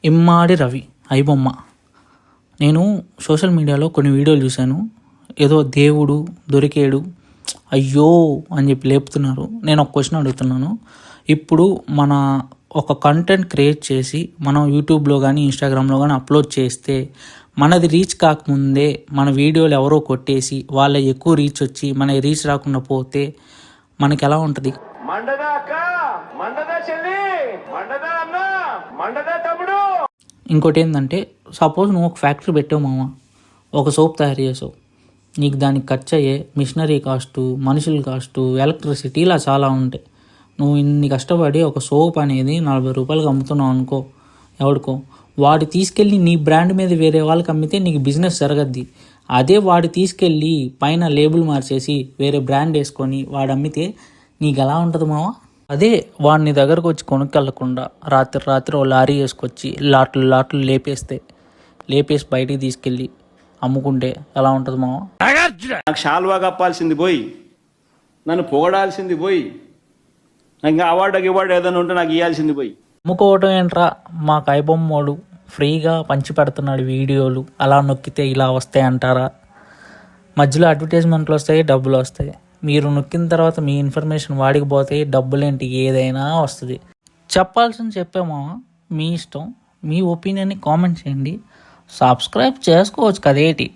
ఇమ్మాడి రవి ఐబొమ్మ. నేను సోషల్ మీడియాలో కొన్ని వీడియోలు చూశాను. ఏదో దేవుడు దొరికాడు అయ్యో అని చెప్పి లేపుతున్నారు. నేను ఒక క్వశ్చన్ అడుగుతున్నాను. ఇప్పుడు మన ఒక కంటెంట్ క్రియేట్ చేసి మనం యూట్యూబ్లో కానీ ఇన్స్టాగ్రామ్లో కానీ అప్లోడ్ చేస్తే మనది రీచ్ కాకముందే మన వీడియోలు ఎవరో కొట్టేసి వాళ్ళ ఎక్కువ రీచ్ వచ్చి మన రీచ్ రాకుండా పోతే మనకి ఎలా ఉంటుంది? ఇంకోటి ఏంటంటే, సపోజ్ నువ్వు ఒక ఫ్యాక్టరీ పెట్టావు మామ, ఒక సోప్ తయారు చేసావు. నీకు దానికి ఖర్చు అయ్యే మిషనరీ కాస్టు, మనుషుల కాస్టు, ఎలక్ట్రిసిటీ ఇలా చాలా ఉంటాయి. నువ్వు ఇన్ని కష్టపడి ఒక సోప్ అనేది 40 రూపాయలకి అమ్ముతున్నావు అనుకో, ఎవడికో వాడు తీసుకెళ్ళి నీ బ్రాండ్ మీద వేరే వాళ్ళకి అమ్మితే నీకు బిజినెస్ జరగద్ది. అదే వాడు తీసుకెళ్ళి పైన లేబుల్ మార్చేసి వేరే బ్రాండ్ వేసుకొని వాడు అమ్మితే నీకు ఎలా ఉంటుంది మామ? అదే వాడిని దగ్గరకు వచ్చి కొనుక్కెళ్ళకుండా రాత్రి ఓ లారీ వేసుకొచ్చి లాట్లు లేపేసి బయటికి తీసుకెళ్ళి అమ్ముకుంటే ఎలా ఉంటుంది మామ? నాకు షాల్వా కప్పాల్సింది పోయి, నన్ను పొగడాల్సింది పోయి, నాకు ఇంకా అవార్డు ఏదైనా ఉంటే నాకు ఇవ్వాల్సింది పోయి అమ్ముకోవటం ఏంట్రా, మాకు ఐబొమ్మోడు ఫ్రీగా పంచి పెడుతున్నాడు వీడియోలు, అలా నొక్కితే ఇలా వస్తాయి అంటారా? మధ్యలో అడ్వర్టైజ్మెంట్లు వస్తాయి, డబ్బులు వస్తాయి. మీరు నొక్కిన తర్వాత మీ ఇన్ఫర్మేషన్ వాడికి పోతాయి, డబ్బులేంటి ఏదైనా వస్తుంది. చెప్పాల్సింది చెప్పామా, మీ ఇష్టం. మీ ఒపీనియన్ని కామెంట్ చేయండి. సబ్స్క్రైబ్ చేసుకోవచ్చు కదేటి.